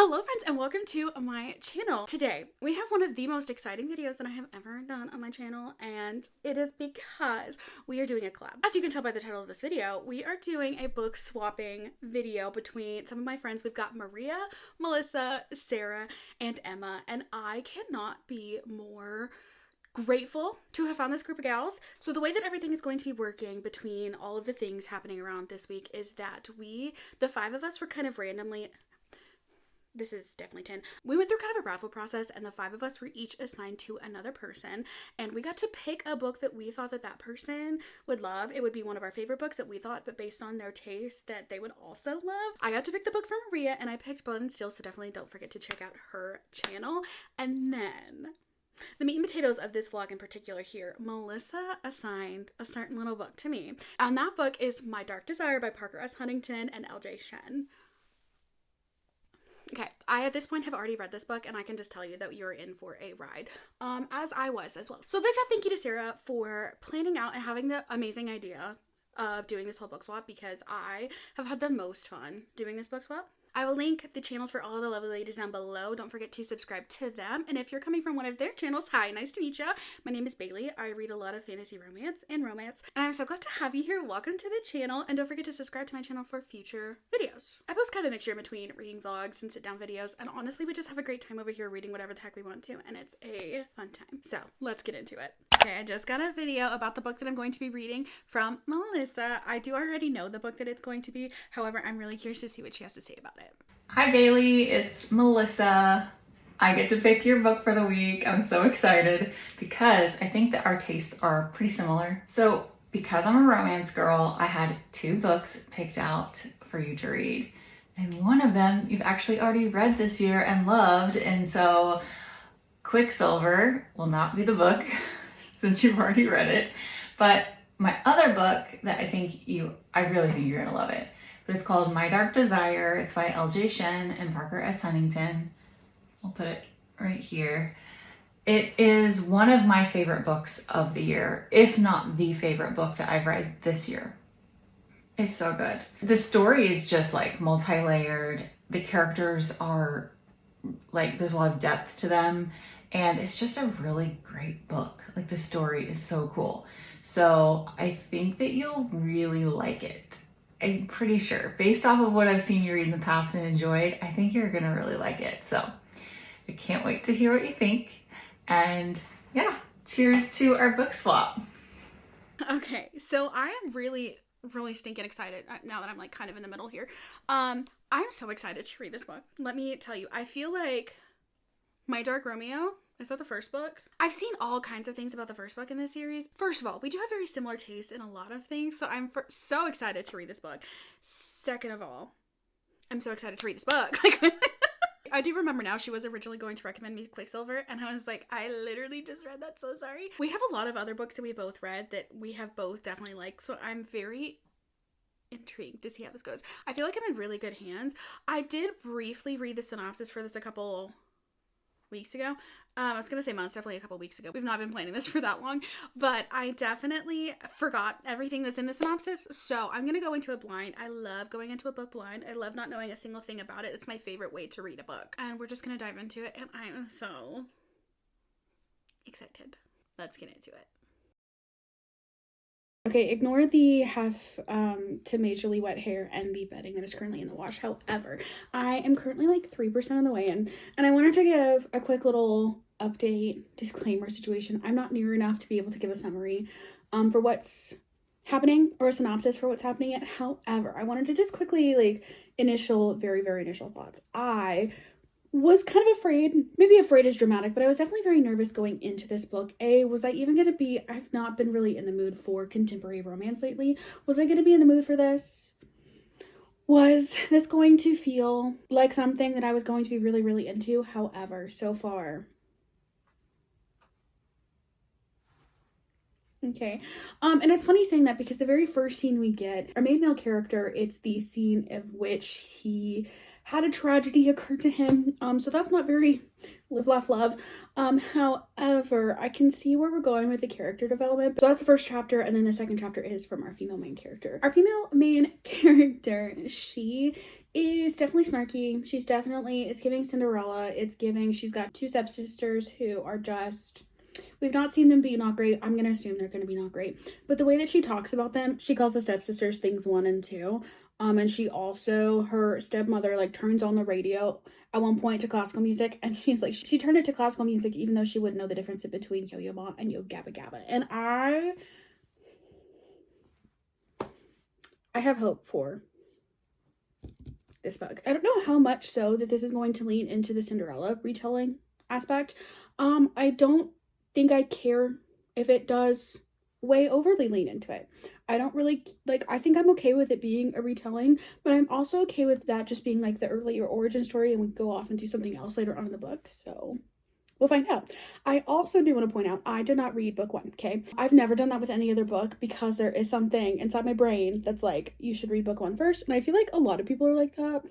Hello friends and welcome to my channel. Today we have one of the most exciting videos that I have ever done on my channel, and it is because we are doing a collab. As you can tell by the title of this video, we are doing a book swapping video between some of my friends. We've got Maria, Melissa, Sarah, and Emma, and I cannot be more grateful to have found this group of gals. So the way that everything is going to be working between all of the things happening around this week is that the five of us were kind of randomly, this is definitely 10. We went through kind of a raffle process, and the five of us were each assigned to another person, and we got to pick a book that we thought that person would love. It would be one of our favorite books that we thought, but based on their taste, that they would also love. I got to pick the book from Maria, and I picked Blood and Steel, so definitely don't forget to check out her channel. And then the meat and potatoes of this vlog in particular here, Melissa assigned a certain little book to me, and that book is My Dark Desire by Parker S. Huntington and L.J. Shen. Okay, I at this point have already read this book, and I can just tell you that you're in for a ride, as I was as well. So big fat thank you to Sarah for planning out and having the amazing idea of doing this whole book swap, because I have had the most fun doing this book swap. I will link the channels for all of the lovely ladies down below. Don't forget to subscribe to them. And if you're coming from one of their channels, hi, nice to meet you. My name is Bailey. I read a lot of fantasy romance, and I'm so glad to have you here. Welcome to the channel, and don't forget to subscribe to my channel for future videos. I post kind of a mixture between reading vlogs and sit down videos, and honestly, we just have a great time over here reading whatever the heck we want to, and it's a fun time. So let's get into it. Okay, I just got a video about the book that I'm going to be reading from Melissa. I do already know the book that it's going to be. However, I'm really curious to see what she has to say about it. Hi Bailey, it's Melissa. I get to pick your book for the week. I'm so excited because I think that our tastes are pretty similar. So because I'm a romance girl, I had two books picked out for you to read. And one of them you've actually already read this year and loved. And so Quicksilver will not be the book since you've already read it. But my other book that I really think you're gonna love it. But it's called My Dark Desire. It's by L.J. Shen and Parker S. Huntington. I'll put it right here. It is one of my favorite books of the year, if not the favorite book that I've read this year. It's so good. The story is just like multi-layered. The characters are like, there's a lot of depth to them, and it's just a really great book. Like, the story is so cool. So I think that you'll really like it. I'm pretty sure, based off of what I've seen you read in the past and enjoyed, I think you're gonna really like it. So I can't wait to hear what you think. And yeah, cheers to our book swap. Okay, so I am really stinking excited now that I'm like kind of in the middle here. I'm so excited to read this book. Let me tell you, I feel like My Dark Romeo, is that the first book? I've seen all kinds of things about the first book in this series. First of all, we do have very similar tastes in a lot of things, so I'm so excited to read this book. Second of all, I'm so excited to read this book. I do remember now she was originally going to recommend me Quicksilver, and I was like, I literally just read that, so sorry. We have a lot of other books that we both read that we have both definitely liked, so I'm very intrigued to see how this goes. I feel like I'm in really good hands. I did briefly read the synopsis for this a couple weeks ago. I was gonna say months, definitely a couple weeks ago. We've not been planning this for that long, but I definitely forgot everything that's in the synopsis, so I'm gonna go into it blind. I love going into a book blind. I love not knowing a single thing about it. It's my favorite way to read a book, and we're just gonna dive into it, and I am so excited. Let's get into it. Okay, ignore the half to majorly wet hair and the bedding that is currently in the wash. However, I am currently like 3% of the way in, and I wanted to give a quick little update disclaimer situation. I'm not near enough to be able to give a summary for what's happening, or a synopsis for what's happening yet. However, I wanted to just quickly, like, very initial thoughts. I was kind of afraid, maybe afraid is dramatic, but I was definitely very nervous going into this book. Was I even gonna be, I've not been really in the mood for contemporary romance lately. Was I gonna be in the mood for this? Was this going to feel like something that I was going to be really into? However, so far, okay. And it's funny saying that, because the very first scene we get, our main male character, it's the scene of which he had a tragedy occur to him. So that's not very live, laugh, love. However, I can see where we're going with the character development. So that's the first chapter, and then the second chapter is from our female main character. Our female main character, she is definitely snarky. She's definitely, it's giving Cinderella. It's giving, she's got two stepsisters who are just, we've not seen them be not great. I'm going to assume they're going to be not great. But the way that she talks about them, she calls the stepsisters things 1 and 2. And she also, her stepmother, like, turns on the radio at one point to classical music, and she's like, she turned it to classical music even though she wouldn't know the difference between Yo-Yo Ma and Yo Gabba Gabba. And I have hope for this book. I don't know how much so that this is going to lean into the Cinderella retelling aspect. I don't think I care if it does way overly lean into it. I don't really, like, I think I'm okay with it being a retelling, but I'm also okay with that just being like the earlier origin story and we go off and do something else later on in the book. So we'll find out. I also do want to point out, I did not read book 1, okay? I've never done that with any other book because there is something inside my brain that's like, you should read book 1 first. And I feel like a lot of people are like that.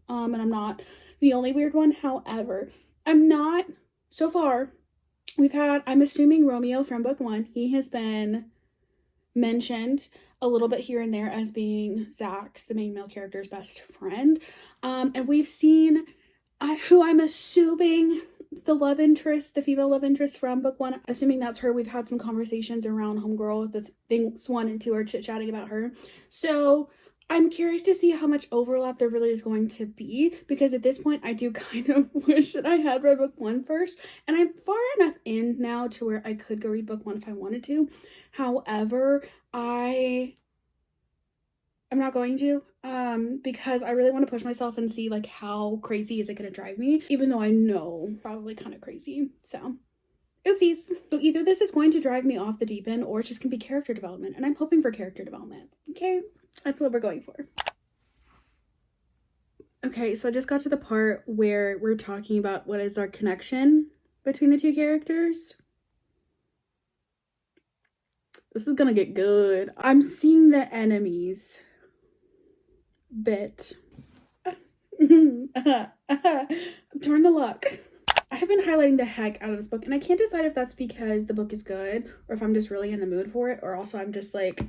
And I'm not the only weird one. However, I'm not, so far, we've had, I'm assuming Romeo from book 1, he has been mentioned a little bit here and there as being Zach's, the main male character's best friend. And we've seen, who I'm assuming the love interest, the female love interest from book 1, assuming that's her. We've had some conversations around Homegirl, the things 1 and 2 are chit-chatting about her. So I'm curious to see how much overlap there really is going to be, because at this point I do kind of wish that I had read book 1 first, and I'm far enough in now to where I could go read book 1 if I wanted to. However, I'm not going to, because I really want to push myself and see like how crazy is it going to drive me, even though I know probably kind of crazy. So oopsies. So either this is going to drive me off the deep end or it's just gonna be character development, and I'm hoping for character development. Okay, that's what we're going for. Okay, so I just got to the part where we're talking about what is our connection between the two characters. This is gonna get good. I'm seeing the enemies bit. Turn the luck. I have been highlighting the heck out of this book, and I can't decide if that's because the book is good or if I'm just really in the mood for it, or also I'm just like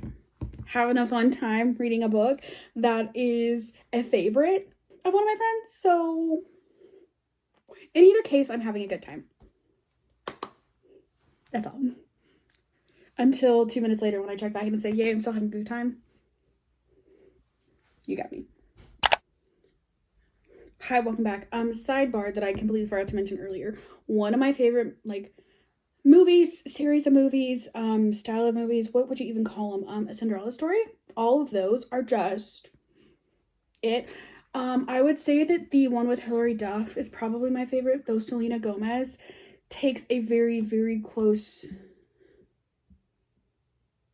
having a fun time reading a book that is a favorite of one of my friends. So in either case, I'm having a good time. That's all. Until 2 minutes later when I check back in and say, yay, I'm still having a good time. You got me. Hi, welcome back. Sidebar that I completely forgot to mention earlier. One of my favorite, like, movies, series of movies, style of movies, what would you even call them? A Cinderella story? All of those are just it. I would say that the one with Hilary Duff is probably my favorite, though Selena Gomez takes a very, very close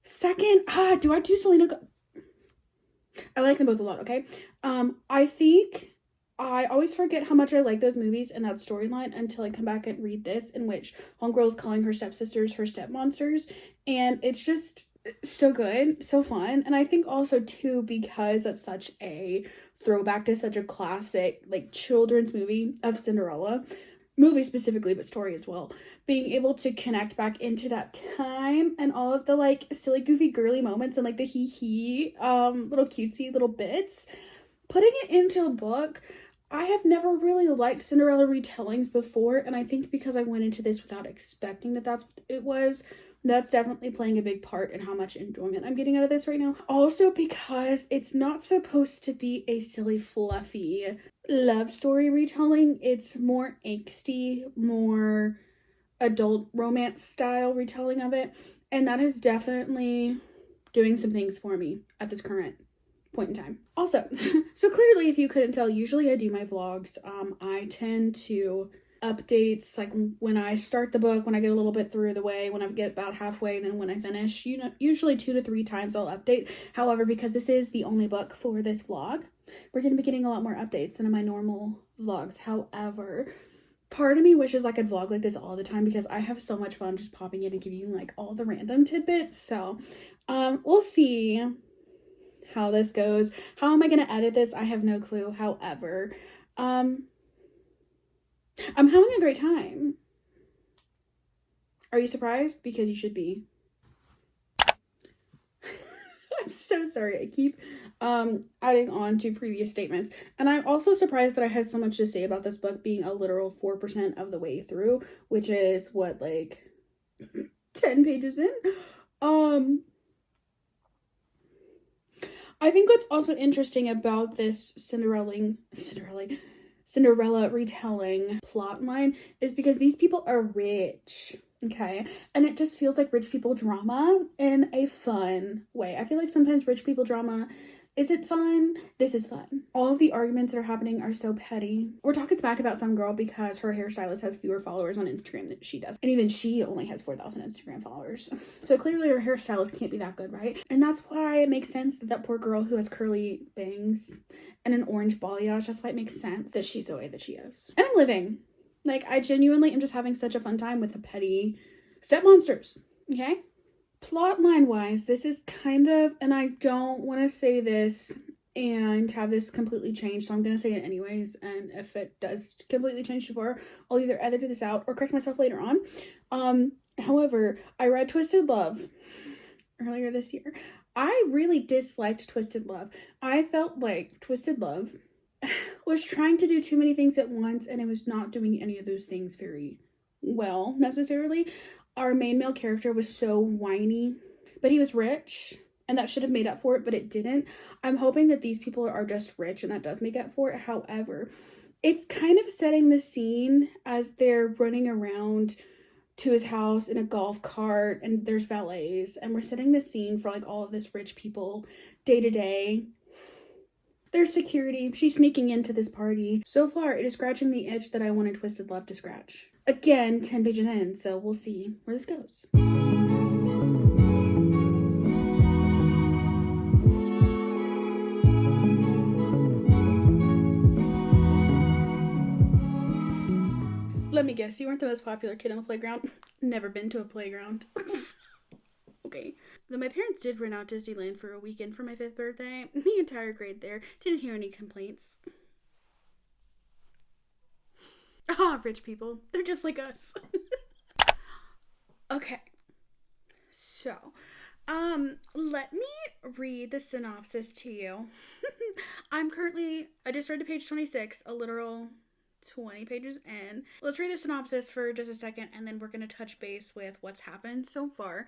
second. Do I do Selena I like them both a lot, okay? I think I always forget how much I like those movies and that storyline until I come back and read this, in which Homegirl is calling her stepsisters her step monsters, and it's just so good, so fun. And I think also too, because it's such a throwback to such a classic like children's movie of Cinderella, movie specifically, but story as well, being able to connect back into that time and all of the like silly goofy girly moments and like the hee little cutesy little bits, putting it into a book. I have never really liked Cinderella retellings before, and I think because I went into this without expecting that that's what it was, that's definitely playing a big part in how much enjoyment I'm getting out of this right now. Also because it's not supposed to be a silly fluffy love story retelling. It's more angsty, more adult romance style retelling of it, and that is definitely doing some things for me at this current point in time. Also, so clearly, if you couldn't tell, usually I do my vlogs. I tend to updates like when I start the book, when I get a little bit through the way, when I get about halfway, then when I finish, you know, usually 2 to 3 times I'll update. However, because this is the only book for this vlog, we're going to be getting a lot more updates than in my normal vlogs. However, part of me wishes I could vlog like this all the time because I have so much fun just popping in and giving you like all the random tidbits. So we'll see how this goes. How am I going to edit this? I have no clue. However, I'm having a great time. Are you surprised? Because you should be. I'm so sorry. adding on to previous statements. And I'm also surprised that I had so much to say about this book being a literal 4% of the way through, which is what, like 10 pages in. I think what's also interesting about this Cinderella retelling plotline is because these people are rich, okay? And it just feels like rich people drama in a fun way. I feel like sometimes rich people drama isn't fun. This is fun. All of the arguments that are happening are so petty. We're talking smack about some girl because her hairstylist has fewer followers on Instagram than she does. And even she only has 4,000 Instagram followers. So clearly her hairstylist can't be that good, right? And that's why it makes sense that that poor girl who has curly bangs and an orange balayage, that's why it makes sense that she's the way that she is. And I'm living. Like, I genuinely am just having such a fun time with the petty step monsters, okay? Plotline wise, this is kind of, and I don't want to say this and have this completely changed, so I'm going to say it anyways, and if it does completely change before, I'll either edit this out or correct myself later on. However, I read Twisted Love earlier this year. I really disliked Twisted Love. I felt like Twisted Love was trying to do too many things at once, and it was not doing any of those things very well, necessarily. Our main male character was so whiny, but he was rich, and that should have made up for it, but it didn't. I'm hoping that these people are just rich, and that does make up for it. However, it's kind of setting the scene as they're running around to his house in a golf cart, and there's valets, and we're setting the scene for like all of this rich people day to day. There's security. She's sneaking into this party. So far, it is scratching the itch that I wanted Twisted Love to scratch. Again, 10 pages in, so we'll see where this goes. Let me guess, you weren't the most popular kid on the playground? Never been to a playground. Okay. Though my parents did rent out Disneyland for a weekend for my 5th birthday, the entire grade there didn't hear any complaints. Ah, rich people. They're just like us. Okay. So, let me read the synopsis to you. I just read to page 26, a literal 20 pages in. Let's read the synopsis for just a second, and then we're going to touch base with what's happened so far.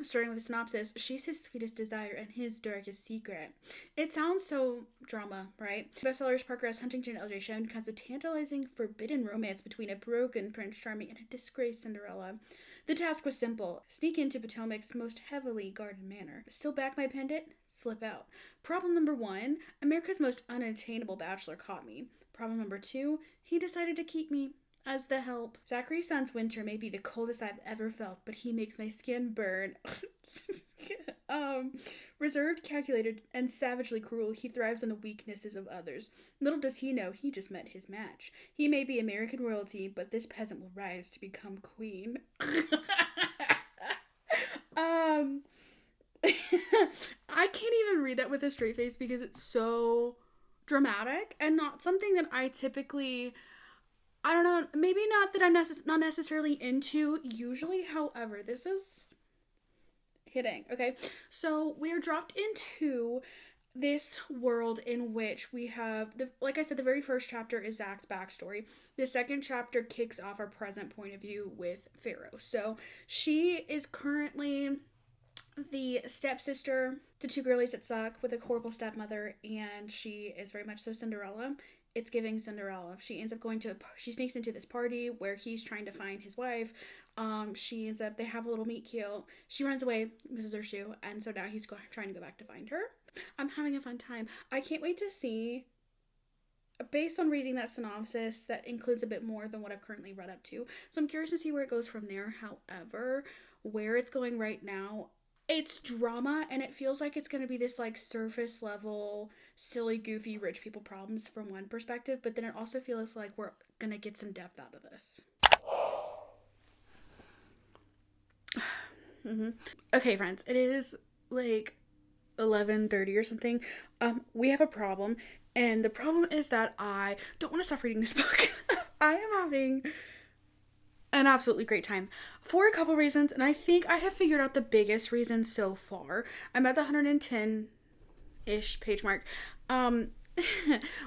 Starting with the synopsis, she's his sweetest desire and his darkest secret. It sounds so drama, right? Bestseller's Parker S. Huntington L.J. Shone comes with tantalizing, forbidden romance between a broken Prince Charming and a disgraced Cinderella. The task was simple. Sneak into Potomac's most heavily guarded manor. Still back my pendant? Slip out. Problem number 1, America's most unattainable bachelor caught me. Problem number 2, he decided to keep me as the help. Zachary's son's winter may be the coldest I've ever felt, but he makes my skin burn. Reserved, calculated, and savagely cruel, he thrives on the weaknesses of others. Little does he know, he just met his match. He may be American royalty, but this peasant will rise to become queen. I can't even read that with a straight face because it's so dramatic and not something that I typically, I don't know, maybe not that I'm not necessarily into usually. However, this is hitting. Okay, so we are dropped into this world in which we have, like I said, the very first chapter is Zach's backstory. The second chapter kicks off our present point of view with Pharaoh. So she is currently the stepsister to 2 girlies that suck with a horrible stepmother, and she is very much so Cinderella. It's giving Cinderella. She sneaks into this party where he's trying to find his wife. They have a little meet cute. She runs away, misses her shoe, and so now he's trying to go back to find her. I'm having a fun time. I can't wait to see, based on reading that synopsis, that includes a bit more than what I've currently read up to. So I'm curious to see where it goes from there. However, where it's going right now, it's drama, and it feels like it's going to be this like surface level, silly, goofy, rich people problems from one perspective, but then it also feels like we're going to get some depth out of this. Okay, friends, it is like 11:30 or something. We have a problem, and the problem is that I don't want to stop reading this book. I am having an absolutely great time for a couple reasons, and I think I have figured out the biggest reason so far. I'm at the 110 ish page mark.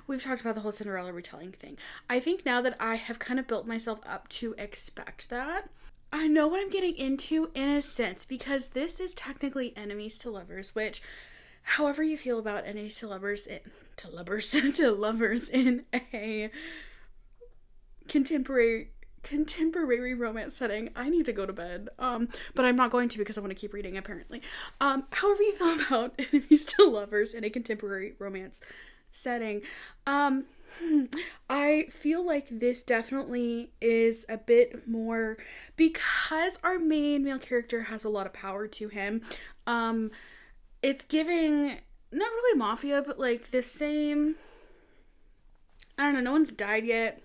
We've talked about the whole Cinderella retelling thing. I think now that I have kind of built myself up to expect that, I know what I'm getting into in a sense, because this is technically enemies to lovers, which, however you feel about enemies to lovers, to lovers in a contemporary romance setting. I need to go to bed. But I'm not going to, because I want to keep reading, apparently. However you feel about enemies to lovers in a contemporary romance setting, I feel like this definitely is a bit more, because our main male character has a lot of power to him. It's giving, not really mafia, but like the same, I don't know, no one's died yet.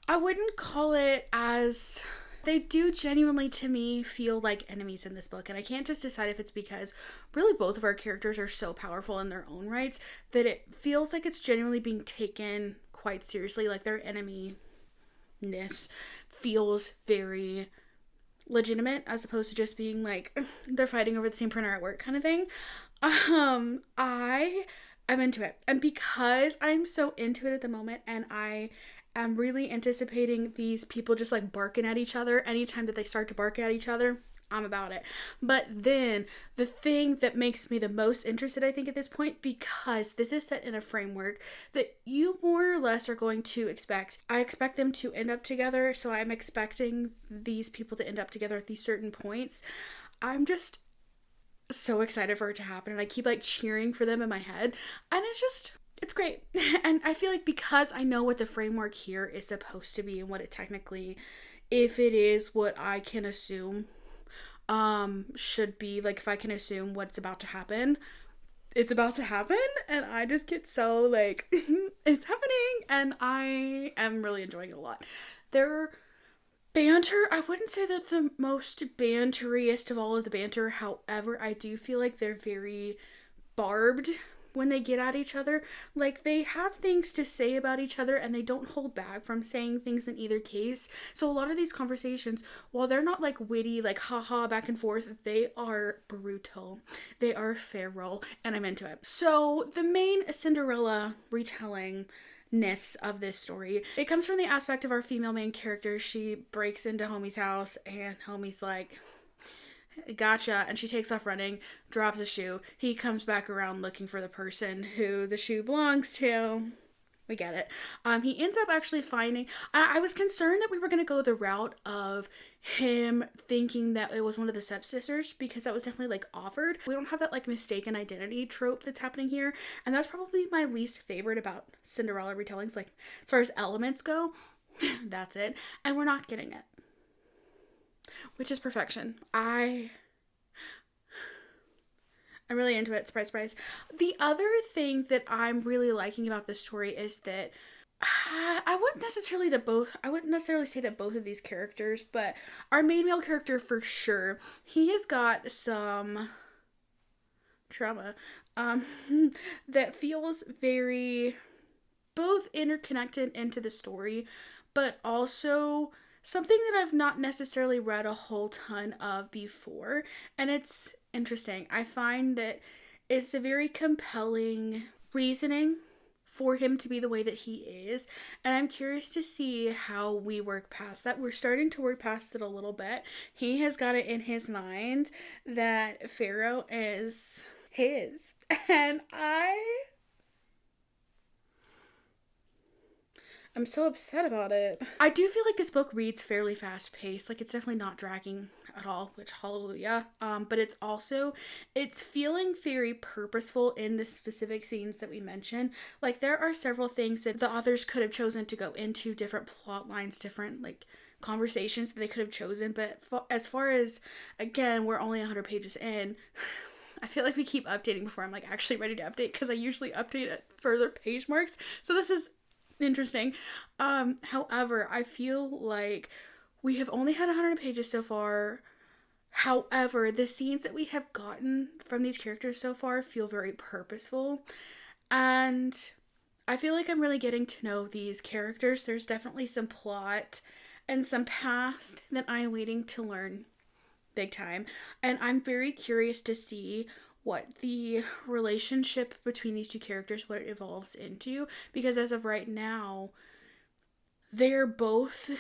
I wouldn't call it as, they do genuinely to me feel like enemies in this book, and I can't just decide if it's because really both of our characters are so powerful in their own rights that it feels like it's genuinely being taken quite seriously, like their enemy-ness feels very legitimate as opposed to just being like they're fighting over the same printer at work kind of thing. I'm into it, and because I'm so into it at the moment, and I'm really anticipating these people just like barking at each other anytime that they start to bark at each other, I'm about it. But then the thing that makes me the most interested, I think, at this point, because this is set in a framework that you more or less are going to expect. I expect them to end up together, so I'm expecting these people to end up together at these certain points. I'm just so excited for it to happen, and I keep like cheering for them in my head, and it's great. And I feel like because I know what the framework here is supposed to be and what it technically, if it is what I can assume should be, like if I can assume what's about to happen, it's about to happen, and I just get so like it's happening, and I am really enjoying it a lot. Their banter, I wouldn't say that the most banteriest of all of the banter, however, I do feel like they're very barbed when they get at each other. Like, they have things to say about each other, and they don't hold back from saying things in either case. So a lot of these conversations, while they're not like witty, like haha back and forth, they are brutal, they are feral, and I'm into it. So the main Cinderella retelling ness of this story, it comes from the aspect of our female main character. She breaks into Homie's house, and Homie's like, gotcha, and she takes off running, drops a shoe. He comes back around looking for the person who the shoe belongs to. We get it. He ends up actually finding, I was concerned that we were going to go the route of him thinking that it was one of the stepsisters, because that was definitely like offered. We don't have that like mistaken identity trope that's happening here, and that's probably my least favorite about Cinderella retellings. Like, as far as elements go, that's it, and we're not getting it, which is perfection. I'm really into it. Surprise, surprise. The other thing that I'm really liking about this story is that I wouldn't necessarily say that both of these characters, but our main male character for sure, he has got some trauma that feels very both interconnected into the story, but also something that I've not necessarily read a whole ton of before, and it's interesting. I find that it's a very compelling reasoning for him to be the way that he is, and I'm curious to see how we work past that. We're starting to work past it a little bit. He has got it in his mind that Pharaoh is his, and I'm so upset about it. I do feel like this book reads fairly fast paced. Like, it's definitely not dragging at all, which hallelujah. But it's feeling very purposeful in the specific scenes that we mentioned. Like, there are several things that the authors could have chosen to go into, different plot lines, different like conversations that they could have chosen. But as far as, again, we're only 100 pages in, I feel like we keep updating before I'm like actually ready to update, because I usually update at further page marks. So this is interesting. However, I feel like we have only had 100 pages so far. However, the scenes that we have gotten from these characters so far feel very purposeful, and I feel like I'm really getting to know these characters. There's definitely some plot and some past that I am waiting to learn big time, and I'm very curious to see what the relationship between these two characters, what it evolves into, because as of right now, they're both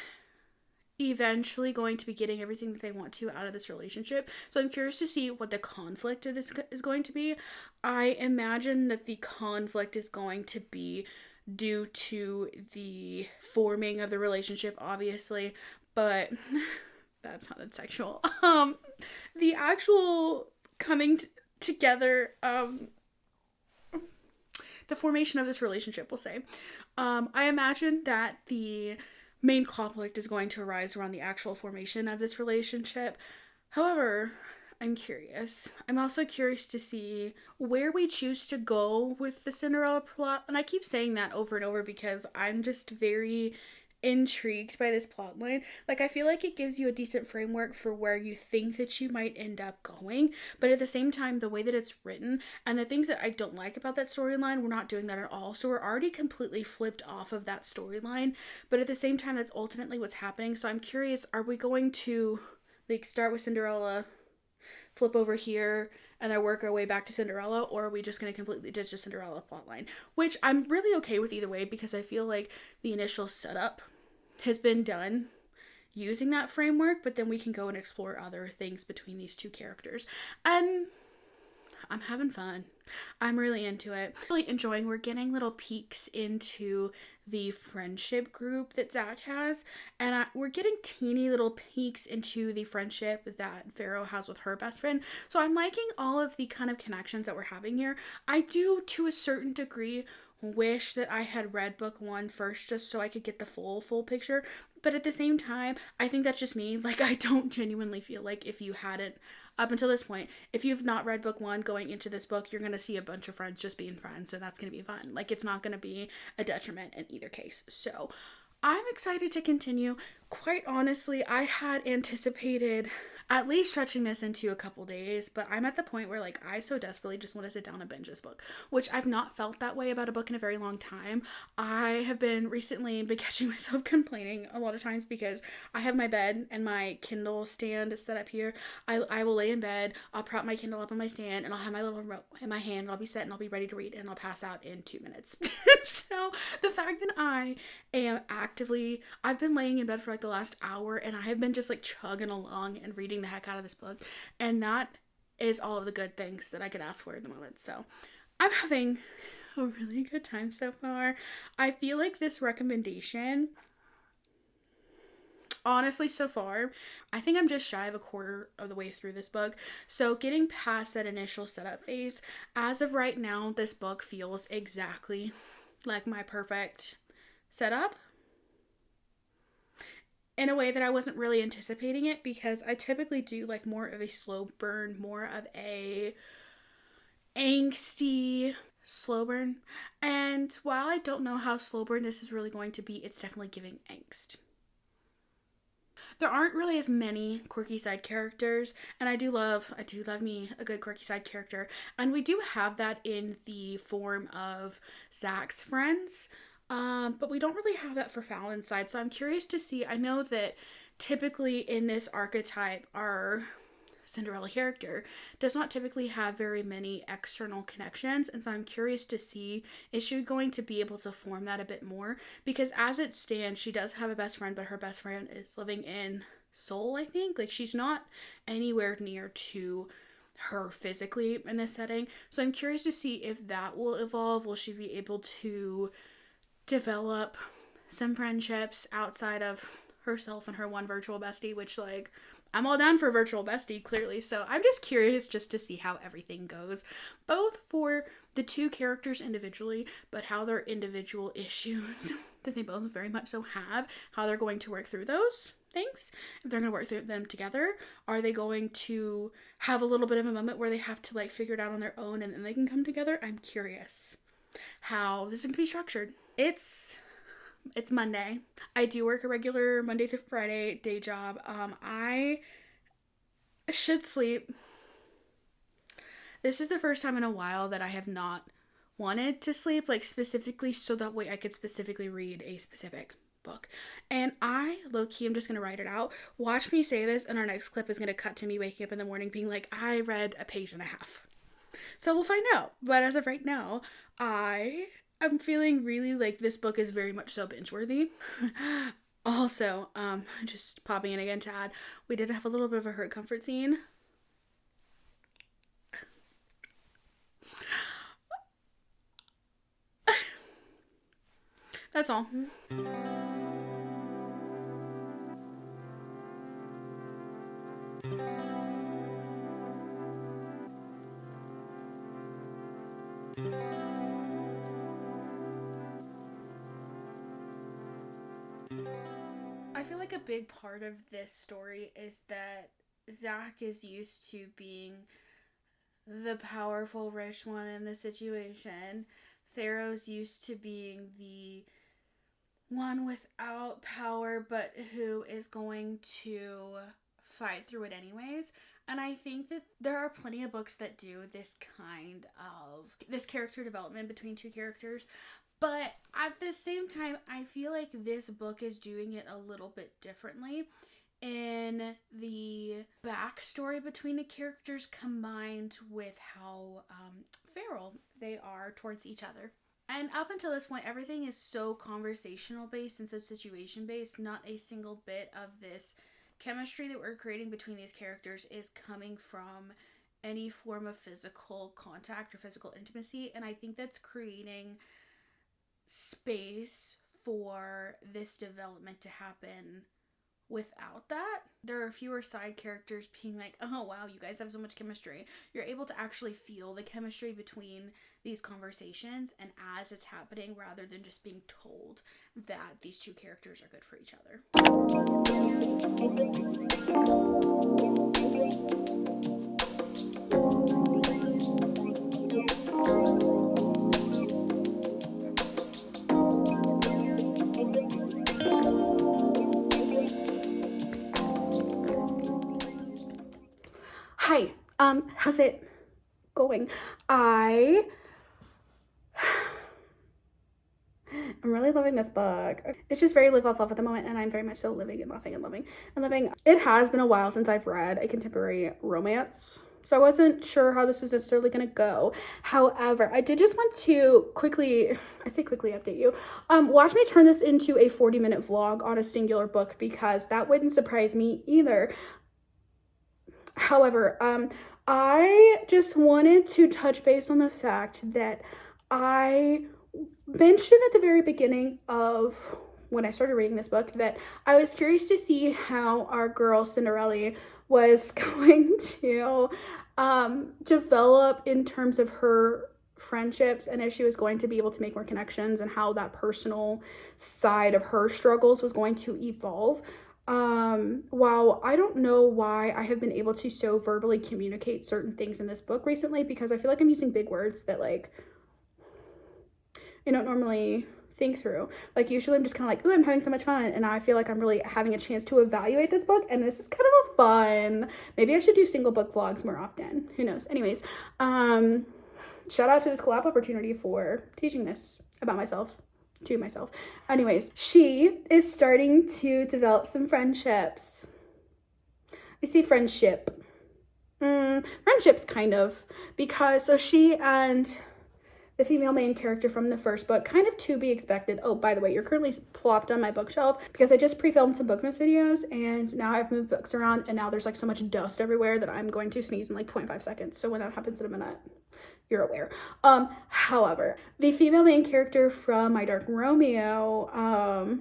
eventually going to be getting everything that they want to out of this relationship. So I'm curious to see what the conflict of this is going to be. I imagine that the conflict is going to be due to the forming of the relationship, obviously, but that sounded sexual. The actual coming together, the formation of this relationship, we'll say. I imagine that the main conflict is going to arise around the actual formation of this relationship. However, I'm curious. I'm also curious to see where we choose to go with the Cinderella plot. And I keep saying that over and over because I'm just very intrigued by this plot line. Like, I feel like it gives you a decent framework for where you think that you might end up going, but at the same time, the way that it's written and the things that I don't like about that storyline, we're not doing that at all. So we're already completely flipped off of that storyline, but at the same time, that's ultimately what's happening. So I'm curious, are we going to like start with Cinderella, flip over here, and then work our way back to Cinderella, or are we just going to completely ditch the Cinderella plotline? Which I'm really okay with either way, because I feel like the initial setup has been done using that framework, but then we can go and explore other things between these two characters. And I'm having fun. I'm really into it. Really enjoying. We're getting little peeks into the friendship group that Zach has, and we're getting teeny little peeks into the friendship that Vero has with her best friend. So I'm liking all of the kind of connections that we're having here. I do, to a certain degree, wish that I had read book 1 first, just so I could get the full picture. But at the same time, I think that's just me. Like, I don't genuinely feel like if you hadn't, up until this point, if you've not read book 1 going into this book, you're going to see a bunch of friends just being friends, and that's going to be fun. Like, it's not going to be a detriment in either case. So I'm excited to continue. Quite honestly, I had anticipated at least stretching this into a couple days, but I'm at the point where like I so desperately just want to sit down and binge this book, which I've not felt that way about a book in a very long time. I have been recently catching myself complaining a lot of times because I have my bed and my Kindle stand set up here. I will lay in bed, I'll prop my Kindle up on my stand, and I'll have my little remote in my hand, and I'll be set and I'll be ready to read, and I'll pass out in 2 minutes. So the fact that I am actively, I've been laying in bed for like the last hour, and I have been just like chugging along and reading the heck out of this book, and that is all of the good things that I could ask for at the moment. So I'm having a really good time so far. I feel like this recommendation, honestly, so far, I think I'm just shy of a quarter of the way through this book. So getting past that initial setup phase, as of right now, this book feels exactly like my perfect setup, in a way that I wasn't really anticipating it, because I typically do like more of a slow burn, more of a angsty slow burn. And while I don't know how slow burn this is really going to be, it's definitely giving angst. There aren't really as many quirky side characters, and I do love me a good quirky side character, and we do have that in the form of Zach's friends. But we don't really have that for Fallon's side, so I'm curious to see. I know that typically in this archetype, our Cinderella character does not typically have very many external connections, and so I'm curious to see, is she going to be able to form that a bit more? Because as it stands, she does have a best friend, but her best friend is living in Seoul, I think. Like, she's not anywhere near to her physically in this setting, so I'm curious to see if that will evolve. Will she be able to develop some friendships outside of herself and her one virtual bestie, which, like, I'm all down for a virtual bestie, clearly. So I'm just curious just to see how everything goes, both for the two characters individually, but how their individual issues that they both very much so have, how they're going to work through those things. If they're going to work through them together, are they going to have a little bit of a moment where they have to like figure it out on their own and then they can come together? I'm curious how this is going to be structured. It's Monday. I do work a regular Monday through Friday day job. I should sleep. This is the first time in a while that I have not wanted to sleep, like specifically so that way I could specifically read a specific book. And I, low-key, I'm just going to write it out. Watch me say this, and our next clip is going to cut to me waking up in the morning being like, I read a page and a half. So we'll find out. But as of right now, I'm feeling really like this book is very much so binge worthy. Also, just popping in again to add, we did have a little bit of a hurt comfort scene. That's all. I feel like a big part of this story is that Zach is used to being the powerful rich one in the situation. Thero's used to being the one without power but who is going to fight through it anyways. And I think that there are plenty of books that do this kind of this character development between two characters. But at the same time, I feel like this book is doing it a little bit differently in the backstory between the characters combined with how feral they are towards each other. And up until this point, everything is so conversational based and so situation based. Not a single bit of this chemistry that we're creating between these characters is coming from any form of physical contact or physical intimacy. And I think that's creating space for this development to happen without that. There are fewer side characters being like, oh wow, you guys have so much chemistry. You're able to actually feel the chemistry between these conversations and as it's happening, rather than just being told that these two characters are good for each other. Hi, how's it going? I'm really loving this book. It's just very live, laugh, love at the moment, and I'm very much so living and laughing and loving and living. It has been a while since I've read a contemporary romance, so I wasn't sure how this was necessarily going to go. However, I did just want to quickly update you. Watch me turn this into a 40-minute vlog on a singular book, because that wouldn't surprise me either. However, I just wanted to touch base on the fact that I mentioned at the very beginning of when I started reading this book that I was curious to see how our girl Cinderella was going to develop in terms of her friendships, and if she was going to be able to make more connections, and how that personal side of her struggles was going to evolve. While I don't know why I have been able to so verbally communicate certain things in this book recently, because I feel like I'm using big words that like I don't normally think through. Like usually I'm just kind of like, ooh, I'm having so much fun, and I feel like I'm really having a chance to evaluate this book, and this is kind of a fun. Maybe I should do single book vlogs more often. Who knows? Anyways, shout out to this collab opportunity for teaching this about myself. To myself. Anyways, she is starting to develop some friendships. I say friendship. Friendships, kind of. Because, so she and the female main character from the first book, kind of to be expected. Oh, by the way, you're currently plopped on my bookshelf because I just pre-filmed some Bookmas videos, and now I've moved books around, and now there's like so much dust everywhere that I'm going to sneeze in like 0.5 seconds. So when that happens in a minute, you're aware. However, the female main character from My Dark Romeo,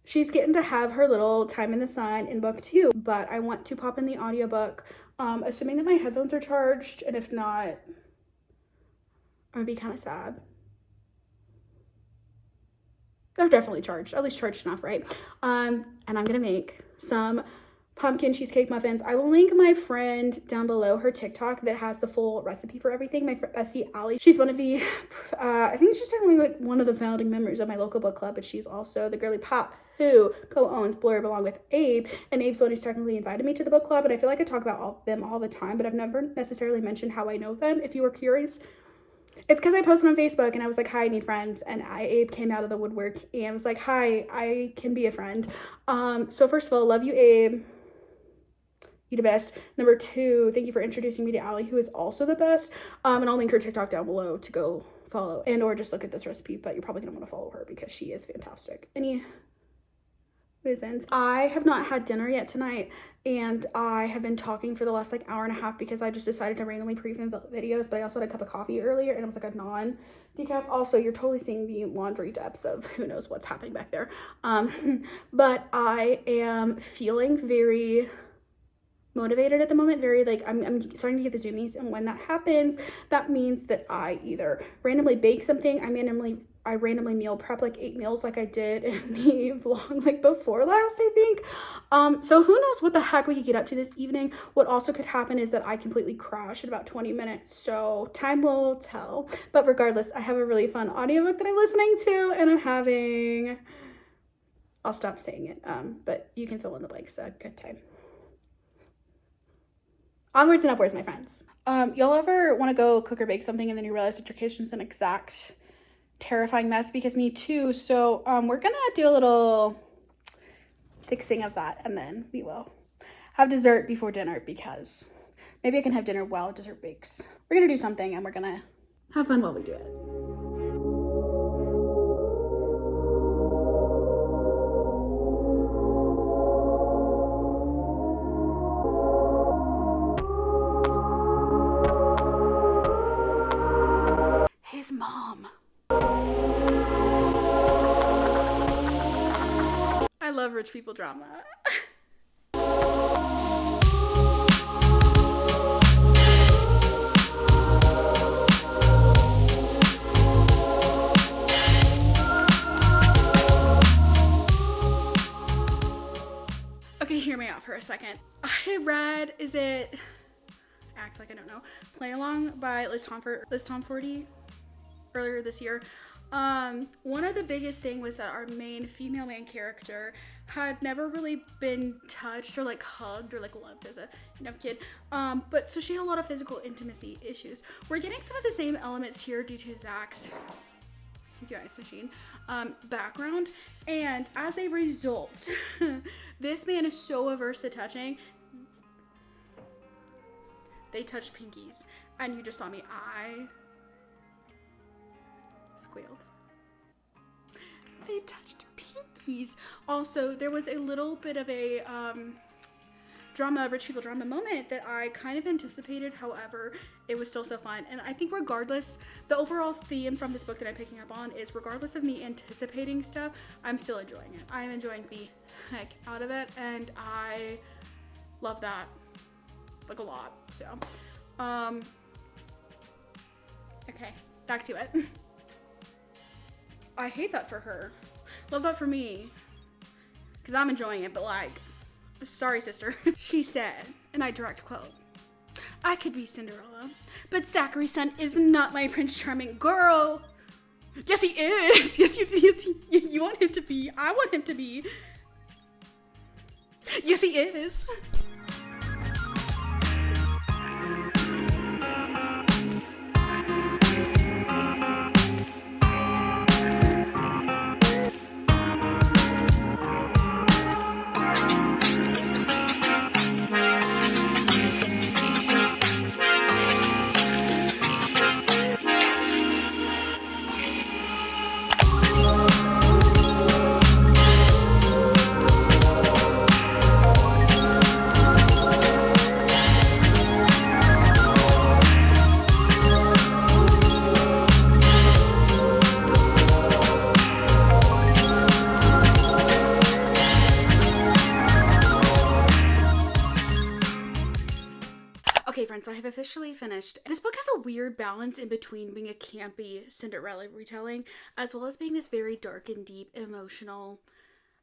she's getting to have her little time in the sun in book 2, but I want to pop in the audiobook, assuming that my headphones are charged, and if not, I'm gonna be kind of sad. They're definitely charged, at least charged enough, right? And I'm gonna make some pumpkin cheesecake muffins. I will link my friend down below, her TikTok that has the full recipe for everything. My bestie Allie, she's one of the I think she's technically like one of the founding members of my local book club, but she's also the girly pop who co-owns Blurb along with Abe, and Abe's the one who's technically invited me to the book club. And I feel like I talk about them all the time, but I've never necessarily mentioned how I know them. If you were curious, it's because I posted on Facebook and I was like, hi, I need friends. And Abe came out of the woodwork and was like, hi, I can be a friend. So first of all, love you, Abe. You the best. Number 2, thank you for introducing me to Allie, who is also the best. And I'll link her TikTok down below to go follow and or just look at this recipe, but you're probably gonna want to follow her because she is fantastic. Any reasons. I have not had dinner yet tonight, and I have been talking for the last like hour and a half because I just decided to randomly pre-film videos, but I also had a cup of coffee earlier and it was like a non-decaf. Also, you're totally seeing the laundry depths of who knows what's happening back there. But I am feeling very motivated at the moment, very like I'm starting to get the zoomies, and when that happens, that means that I either randomly bake something, I randomly meal prep like 8 meals like I did in the vlog like before last, I think. So who knows what the heck we could get up to this evening. What also could happen is that I completely crash in about 20 minutes, so time will tell. But regardless, I have a really fun audiobook that I'm listening to, and I'm having, I'll stop saying it, but you can fill in the blanks. A good time. Onwards and upwards, my friends. Y'all ever want to go cook or bake something and then you realize that your kitchen's an exact terrifying mess? Because me too. So we're gonna do a little fixing of that, and then we will have dessert before dinner, because maybe I can have dinner while dessert bakes. We're gonna do something and we're gonna have fun while we do it. His mom. I love rich people drama. Okay, hear me out for a second. I read, is it Act Like I Don't Know, Play Along by Liz Tomforty earlier this year. One of the biggest thing was that our main female main character had never really been touched or like hugged or like loved as a kid. But so she had a lot of physical intimacy issues. We're getting some of the same elements here due to Zach's ice machine background, and as a result, this man is so averse to touching. They touched pinkies, and you just saw me. I squealed. They touched pinkies. Also, there was a little bit of a rich people drama moment that I kind of anticipated. However, it was still so fun, and I think regardless, the overall theme from this book that I'm picking up on is regardless of me anticipating stuff, I'm still enjoying it. I'm enjoying the heck out of it, and I love that like a lot. So okay, back to it. I hate that for her. Love that for me, because I'm enjoying it, but like, sorry, sister. She said, and I direct quote, "I could be Cinderella, but Zachary's son is not my Prince Charming." Girl, yes he is. Yes, you want him to be. I want him to be. Yes he is. Okay, friends, so I have officially finished. This book has a weird balance in between being a campy Cinderella retelling as well as being this very dark and deep emotional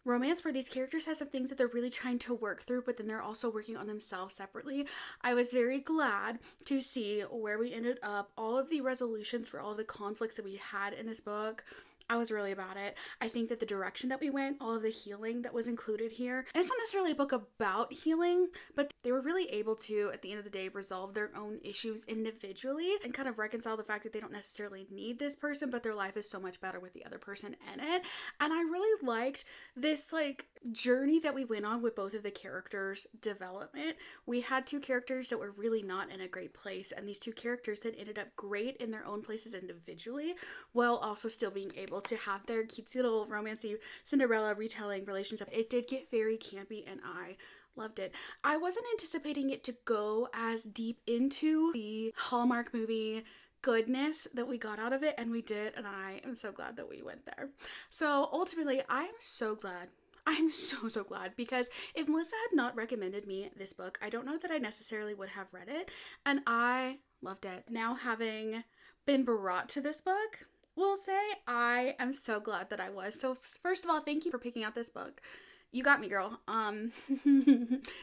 romance where these characters have some things that they're really trying to work through, but then they're also working on themselves separately. I was very glad to see where we ended up, all of the resolutions for all of the conflicts that we had in this book. I was really about it. I think that the direction that we went, all of the healing that was included here, and it's not necessarily a book about healing, but they were really able to, at the end of the day, resolve their own issues individually and kind of reconcile the fact that they don't necessarily need this person, but their life is so much better with the other person in it. And I really liked this like journey that we went on with both of the characters' development. We had two characters that were really not in a great place, and these two characters that ended up great in their own places individually, while also still being able to have their cutesy little romancy Cinderella retelling relationship. It did get very campy, and I loved it. I wasn't anticipating it to go as deep into the Hallmark movie goodness that we got out of it, and we did, and I am so glad that we went there. So ultimately, I'm so glad, because if Melissa had not recommended me this book, I don't know that I necessarily would have read it, and I loved it. Now, having been brought to this book, will say I am so glad that I was. So first of all, thank you for picking out this book. You got me, girl.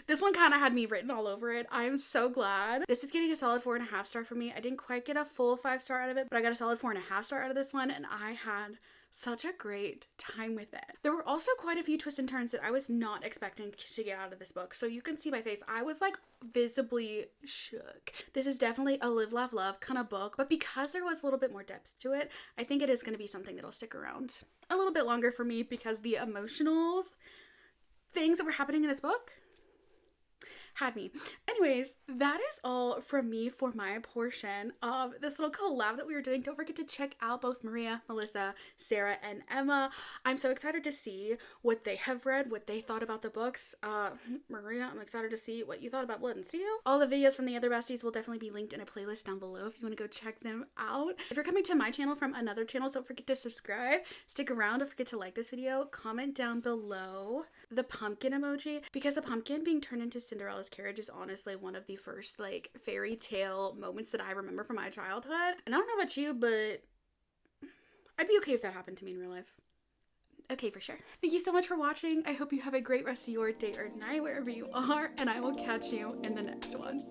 This one kind of had me written all over it. I am so glad. This is getting a solid 4.5 star for me. I didn't quite get a full 5 star out of it, but I got a solid 4.5 star out of this one, and I had such a great time with it. There were also quite a few twists and turns that I was not expecting to get out of this book. So you can see my face. I was like visibly shook. This is definitely a live, laugh, love kind of book, but because there was a little bit more depth to it, I think it is going to be something that'll stick around a little bit longer for me, because the emotionals things that were happening in this book had me. Anyways, that is all from me for my portion of this little collab that we were doing. Don't forget to check out both Maria, Melissa, Sarah, and Emma. I'm so excited to see what they have read, what they thought about the books. Maria, I'm excited to see what you thought about Blood and Steel. All the videos from the other besties will definitely be linked in a playlist down below if you want to go check them out. If you're coming to my channel from another channel, don't forget to subscribe. Stick around. Don't forget to like this video. Comment down below the pumpkin emoji, because a pumpkin being turned into Cinderella's carriage is honestly one of the first like fairy tale moments that I remember from my childhood. And I don't know about you, but I'd be okay if that happened to me in real life. Okay, for sure. Thank you so much for watching. I hope you have a great rest of your day or night wherever you are, and I will catch you in the next one.